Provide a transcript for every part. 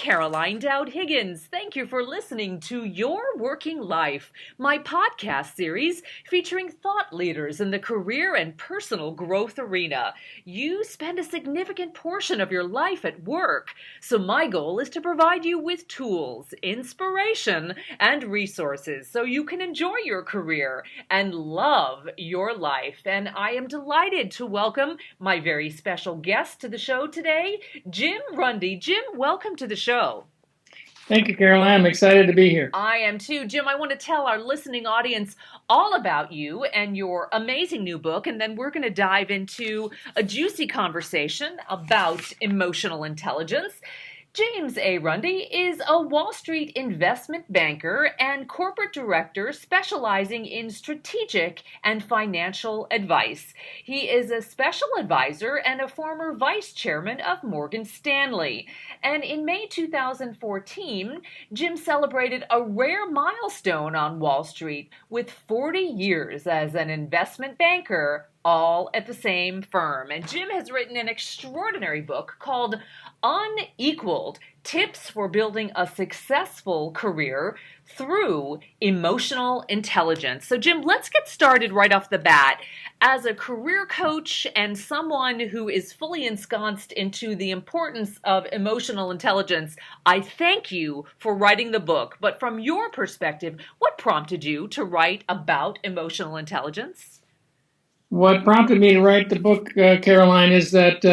Caroline Dowd-Higgins. Thank you for listening to Your Working Life, my podcast series featuring thought leaders in the career and personal growth arena. You spend a significant portion of your life at work, so my goal is to provide you with tools, inspiration, and resources so you can enjoy your career and love your life. And I am delighted to welcome my very special guest to the show today, Jim Runde. Jim, welcome to the show. Thank you, Caroline. I'm excited to be here. I am too. Jim, I want to tell our listening audience all about you and your amazing new book, and then we're going to dive into a juicy conversation about emotional intelligence. James A. Runde is a Wall Street investment banker and corporate director specializing in strategic and financial advice. He is a special advisor and a former vice chairman of Morgan Stanley. And in May 2014, Jim celebrated a rare milestone on Wall Street with 40 years as an investment banker, all at the same firm. And Jim has written an extraordinary book called Unequalled: Tips for Building a Successful Career Through Emotional Intelligence. So Jim, let's get started right off the bat. As a career coach and someone who is fully ensconced into the importance of emotional intelligence, I thank you for writing the book. But from your perspective, what prompted you to write about emotional intelligence? What prompted me to write the book, Caroline, is that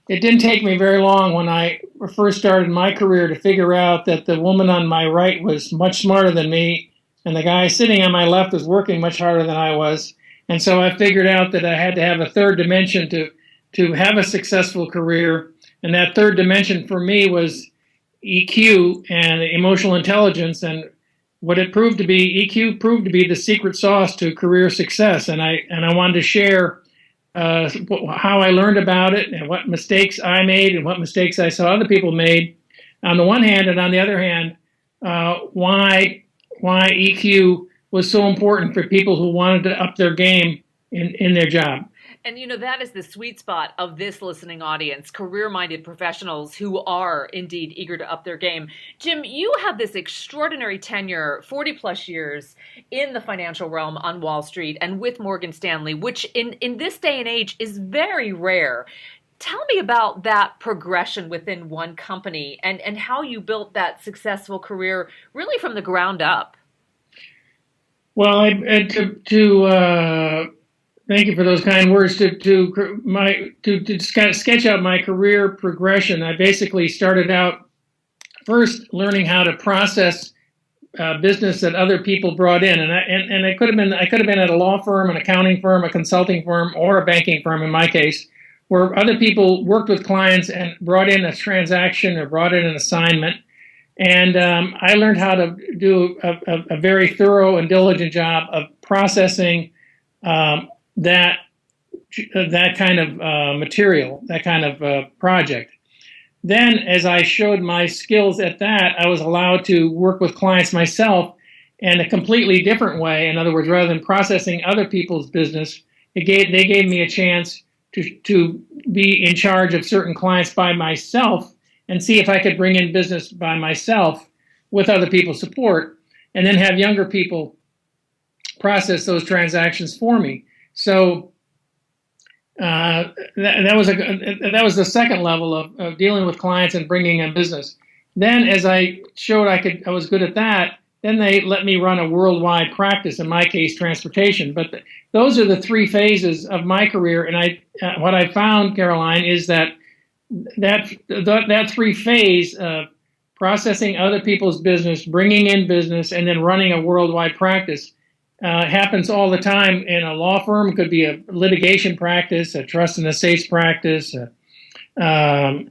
it didn't take me very long when I first started my career to figure out that the woman on my right was much smarter than me, and the guy sitting on my left was working much harder than I was. And so I figured out that I had to have a third dimension to have a successful career. And that third dimension for me was EQ and emotional intelligence. And what it proved to be, EQ proved to be the secret sauce to career success. And I wanted to share how I learned about it and what mistakes I made and what mistakes I saw other people made on the one hand, and on the other hand, why EQ was so important for people who wanted to up their game in their job. And you know, that is the sweet spot of this listening audience, career-minded professionals who are indeed eager to up their game. Jim, you have this extraordinary tenure, 40 plus years in the financial realm on Wall Street and with Morgan Stanley, which in this day and age is very rare. Tell me about that progression within one company and how you built that successful career really from the ground up. Well, thank you for those kind words. To sketch out my career progression, I basically started out first learning how to process business that other people brought in, and I could have been at a law firm, an accounting firm, a consulting firm, or a banking firm in my case, where other people worked with clients and brought in a transaction or brought in an assignment. And I learned how to do a very thorough and diligent job of processing that kind of material, that kind of project. Then, as I showed my skills at that, I was allowed to work with clients myself in a completely different way. In other words, rather than processing other people's business, they gave me a chance to be in charge of certain clients by myself and see if I could bring in business by myself with other people's support, and then have younger people process those transactions for me. So that was the second level of dealing with clients and bringing in business. Then, as I showed I was good at that, then they let me run a worldwide practice. In my case, transportation. But those are the three phases of my career. And what I found, Caroline, is that three phase of processing other people's business, bringing in business, and then running a worldwide practice happens all the time in a law firm. It could be a litigation practice, a trust and estates practice, and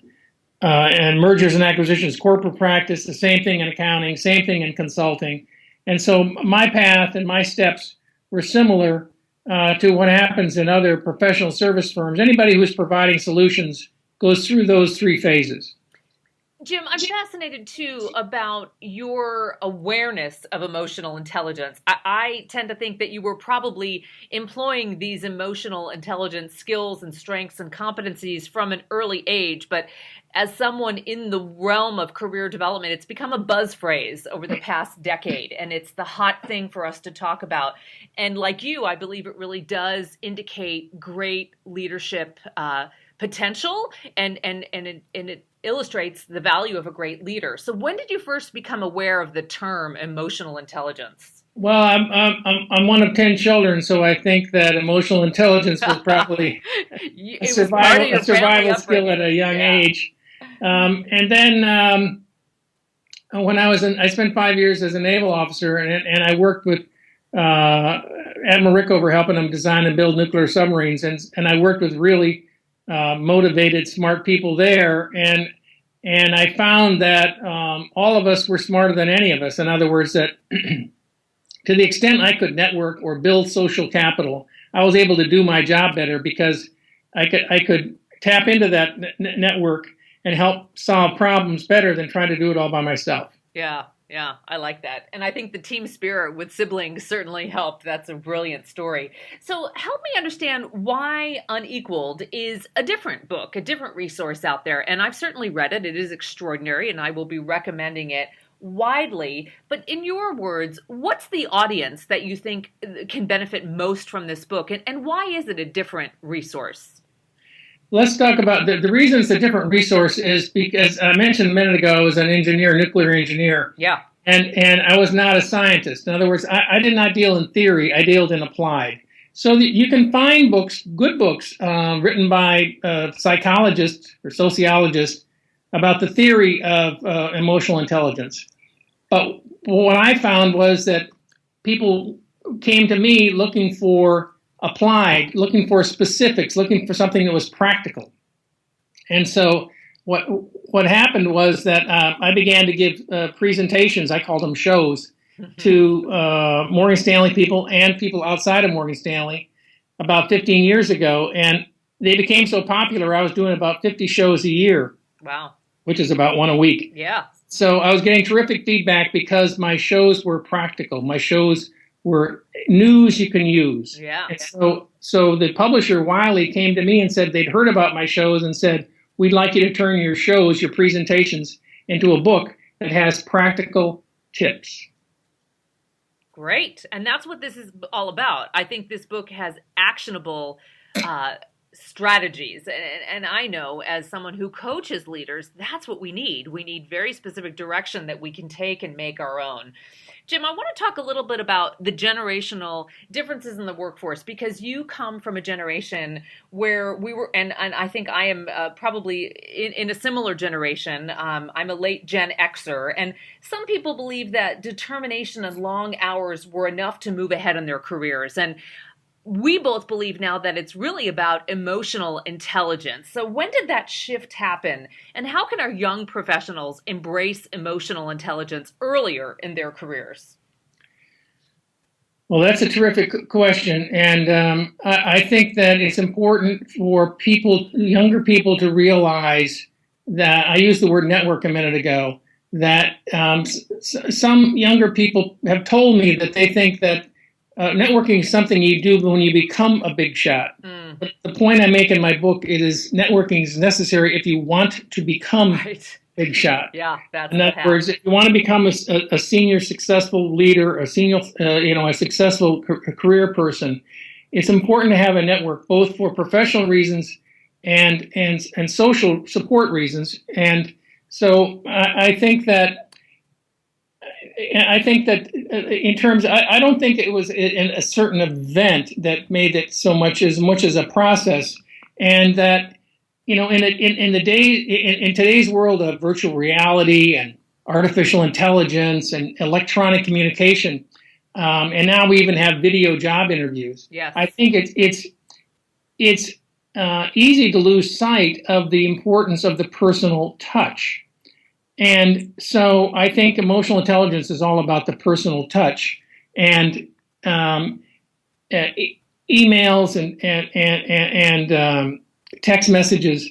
mergers and acquisitions corporate practice, the same thing in accounting, same thing in consulting. And so my path and my steps were similar to what happens in other professional service firms. Anybody who's providing solutions goes through those three phases. Jim, I'm fascinated too about your awareness of emotional intelligence. I tend to think that you were probably employing these emotional intelligence skills and strengths and competencies from an early age, but as someone in the realm of career development, it's become a buzz phrase over the past decade, and it's the hot thing for us to talk about. And like you, I believe it really does indicate great leadership potential, and it illustrates the value of a great leader. So when did you first become aware of the term emotional intelligence? Well, I'm one of 10 children, so I think that emotional intelligence was probably It was part of a your family survival skill at upbringing. a young Yeah. age. And then when I spent 5 years as a naval officer, and I worked with Admiral Rickover, helping him design and build nuclear submarines, and I worked with really motivated, smart people there, and I found that all of us were smarter than any of us. In other words, that to the extent I could network or build social capital, I was able to do my job better because I could tap into that network and help solve problems better than trying to do it all by myself. Yeah, yeah, I like that. And I think the team spirit with siblings certainly helped. That's a brilliant story. So help me understand why Unequalled is a different book, a different resource out there. And I've certainly read it. It is extraordinary, and I will be recommending it widely. But in your words, what's the audience that you think can benefit most from this book? And why is it a different resource? Let's talk about the reason it's a different resource is because I mentioned a minute ago I was an engineer, nuclear engineer, Yeah. and I was not a scientist. In other words, I did not deal in theory, I dealt in applied. So that you can find books, good books, written by psychologists or sociologists about the theory of emotional intelligence. But what I found was that people came to me looking for applied, looking for specifics, looking for something that was practical. And so what happened was that I began to give presentations, I called them shows, to Morgan Stanley people and people outside of Morgan Stanley about 15 years ago. And they became so popular, I was doing about 50 shows a year. Wow. Which is about one a week. Yeah. So I was getting terrific feedback because my shows were practical. My shows were news you can use. Yeah. And so the publisher, Wiley, came to me and said they'd heard about my shows and said, we'd like you to turn your shows, your presentations, into a book that has practical tips. Great. And that's what this is all about. I think this book has actionable strategies. And I know as someone who coaches leaders, that's what we need. We need very specific direction that we can take and make our own. Jim, I want to talk a little bit about the generational differences in the workforce, because you come from a generation where we were, and I think I am probably in a similar generation. I'm a late Gen Xer, and some people believe that determination and long hours were enough to move ahead in their careers. And we both believe now that it's really about emotional intelligence. So when did that shift happen? And how can our young professionals embrace emotional intelligence earlier in their careers? Well, that's a terrific question. And I think that it's important for people, younger people, to realize that, I used the word network a minute ago, that some younger people have told me that they think that networking is something you do when you become a big shot. But the point I make in my book is networking is necessary if you want to become big shot. Yeah, that's in other words, if you want to become a senior successful leader, a senior, a successful career person, it's important to have a network both for professional reasons and social support reasons. And so I think that in terms, I don't think it was in a certain event that made it so much as a process, and that in today's world of virtual reality and artificial intelligence and electronic communication, and now we even have video job interviews. Yes. I think it's easy to lose sight of the importance of the personal touch. And so I think emotional intelligence is all about the personal touch, and emails and text messages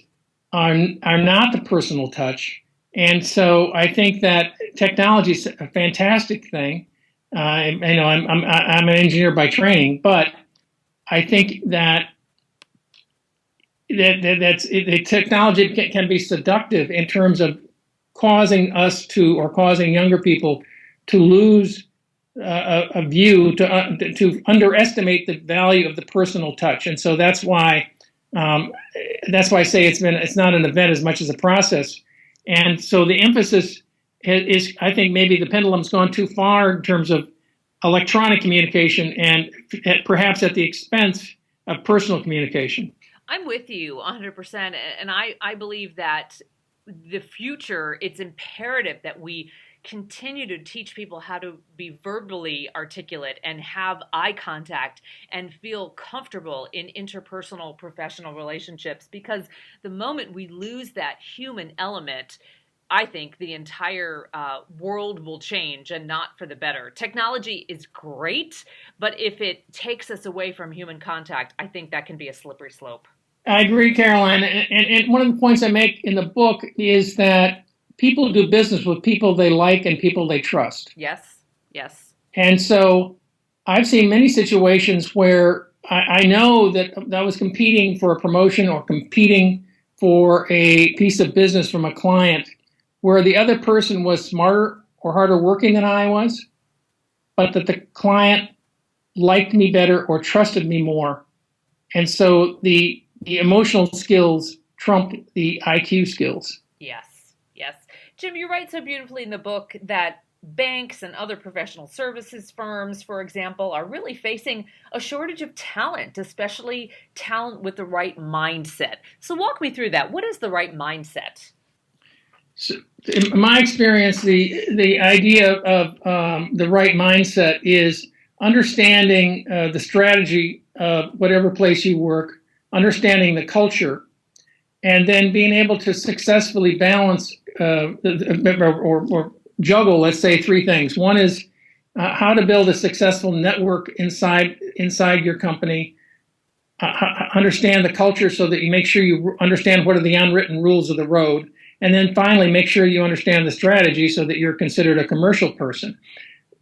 are not the personal touch. And so I think that technology is a fantastic thing. I'm an engineer by training, but I think that the technology can be seductive in terms of causing us to, or causing younger people to lose a view, to underestimate the value of the personal touch. And so that's why I say it's not an event as much as a process. And so the emphasis is, I think maybe the pendulum's gone too far in terms of electronic communication and perhaps at the expense of personal communication. I'm with you 100%. And I believe that the future, it's imperative that we continue to teach people how to be verbally articulate and have eye contact and feel comfortable in interpersonal professional relationships, because the moment we lose that human element, I think the entire world will change, and not for the better. Technology is great, but if it takes us away from human contact, I think that can be a slippery slope. I agree, Caroline. And one of the points I make in the book is that people do business with people they like and people they trust. Yes, yes. And so I've seen many situations where I know that I was competing for a promotion or competing for a piece of business from a client where the other person was smarter or harder working than I was, but that the client liked me better or trusted me more. And so the emotional skills trumped the IQ skills. Yes, yes. Jim, you write so beautifully in the book that banks and other professional services firms, for example, are really facing a shortage of talent, especially talent with the right mindset. So walk me through that. What is the right mindset? So in my experience, the idea of the right mindset is understanding the strategy of whatever place you work, understanding the culture, and then being able to successfully balance or juggle, let's say, three things. One is how to build a successful network inside your company, understand the culture so that you make sure you understand what are the unwritten rules of the road, and then finally make sure you understand the strategy so that you're considered a commercial person.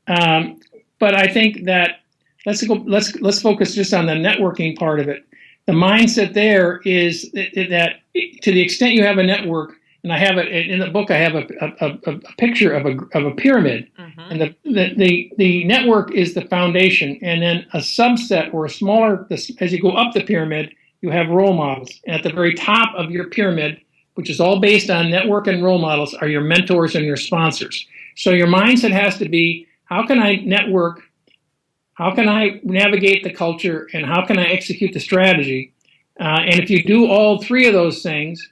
But I think that let's focus just on the networking part of it. The mindset there is that to the extent you have a network, and I have it in the book, I have a picture of a pyramid, and the network is the foundation, and then a subset or a smaller, as you go up the pyramid, you have role models. And at the very top of your pyramid, which is all based on network and role models, are your mentors and your sponsors. So your mindset has to be, how can I network? How can I navigate the culture, and how can I execute the strategy? And if you do all three of those things,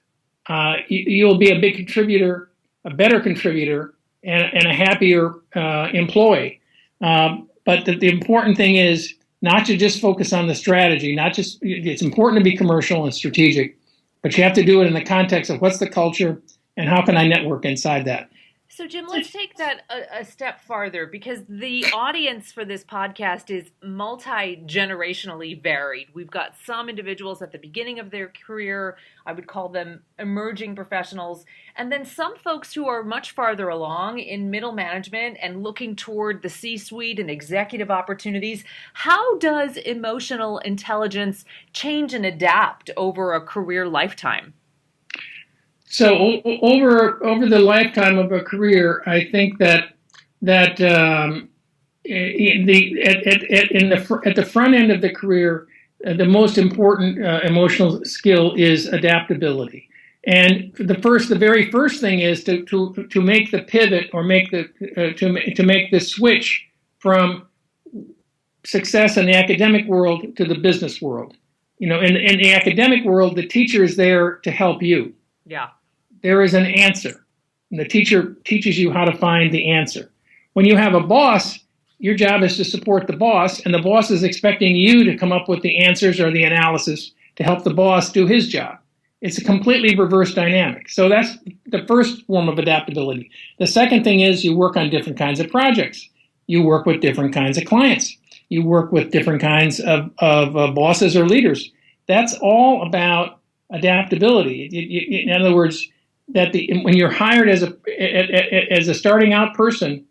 you'll be a big contributor, a better contributor, and a happier employee. But the important thing is not to just focus on the strategy. It's important to be commercial and strategic, but you have to do it in the context of what's the culture and how can I network inside that. So, Jim, let's take that a step farther, because the audience for this podcast is multi-generationally varied. We've got some individuals at the beginning of their career, I would call them emerging professionals, and then some folks who are much farther along in middle management and looking toward the C-suite and executive opportunities. How does emotional intelligence change and adapt over a career lifetime? So over the lifetime of a career, I think that at the front end of the career, the most important emotional skill is adaptability. And the very first thing is to make the pivot, or to make the switch from success in the academic world to the business world. In the academic world, the teacher is there to help you. Yeah. There is an answer, and the teacher teaches you how to find the answer. When you have a boss, your job is to support the boss, and the boss is expecting you to come up with the answers or the analysis to help the boss do his job. It's a completely reverse dynamic. So that's the first form of adaptability. The second thing is you work on different kinds of projects. You work with different kinds of clients. You work with different kinds of bosses or leaders. That's all about adaptability. In other words, that when you're hired as a starting out person,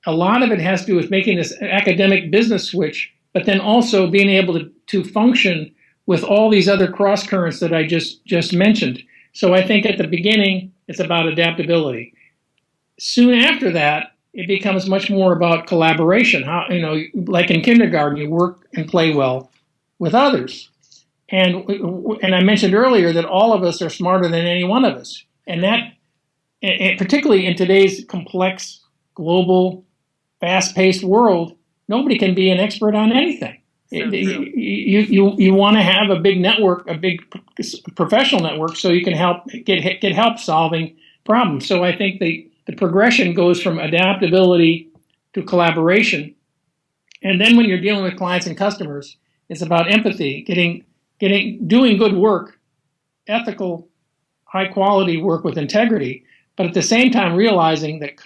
a lot of it has to do with making this academic business switch, but then also being able to function with all these other cross currents that I just mentioned. So I think at the beginning, it's about adaptability. Soon after that, it becomes much more about collaboration. How, like in kindergarten, you work and play well with others. And I mentioned earlier that all of us are smarter than any one of us. And that, and particularly in today's complex, global, fast-paced world, nobody can be an expert on anything. So you want to have a big network, a big professional network, so you can get help solving problems. So I think the progression goes from adaptability to collaboration, and then when you're dealing with clients and customers, it's about empathy, doing good work, ethical, high-quality work with integrity, but at the same time realizing that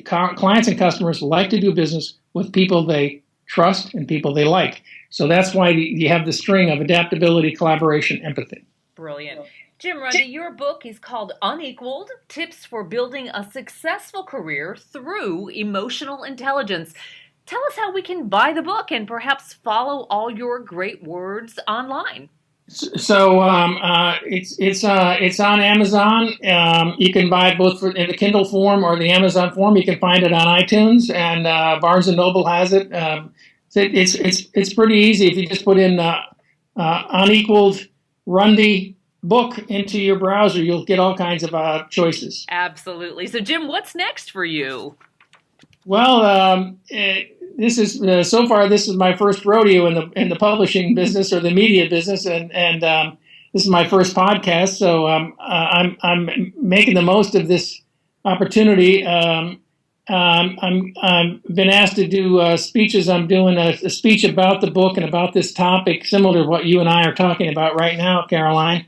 clients and customers like to do business with people they trust and people they like. So that's why you have the string of adaptability, collaboration, empathy. Brilliant. Jim Runde, your book is called Unequalled, Tips for Building a Successful Career Through Emotional Intelligence. Tell us how we can buy the book and perhaps follow all your great words online. So it's on Amazon. You can buy it both in the Kindle form or the Amazon form. You can find it on iTunes, and Barnes and Noble has it. It's pretty easy if you just put in unequalled Runde book into your browser. You'll get all kinds of choices. Absolutely. So, Jim, what's next for you? Well, this is so far. This is my first rodeo in the publishing business or the media business, and this is my first podcast. So I'm making the most of this opportunity. I'm been asked to do speeches. I'm doing a speech about the book and about this topic, similar to what you and I are talking about right now, Caroline,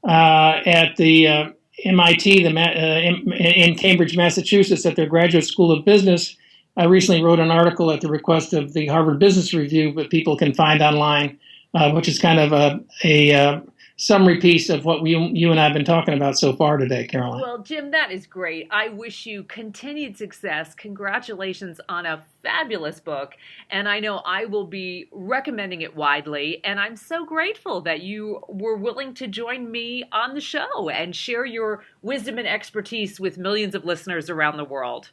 at the MIT, in Cambridge, Massachusetts, at their Graduate School of Business. I recently wrote an article at the request of the Harvard Business Review, but people can find online, which is kind of a summary piece of what you and I have been talking about so far today, Caroline. Well, Jim, that is great. I wish you continued success. Congratulations on a fabulous book. And I know I will be recommending it widely. And I'm so grateful that you were willing to join me on the show and share your wisdom and expertise with millions of listeners around the world.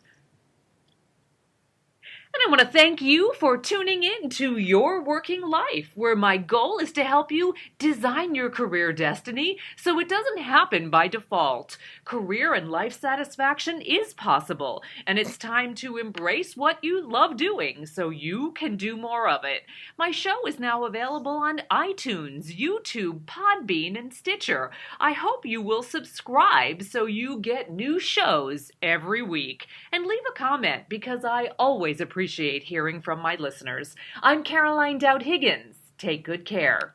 And I want to thank you for tuning in to Your Working Life, where my goal is to help you design your career destiny so it doesn't happen by default. Career and life satisfaction is possible, and it's time to embrace what you love doing so you can do more of it. My show is now available on iTunes, YouTube, Podbean, and Stitcher. I hope you will subscribe so you get new shows every week. And leave a comment because I always appreciate hearing from my listeners. I'm Caroline Dowd-Higgins. Take good care.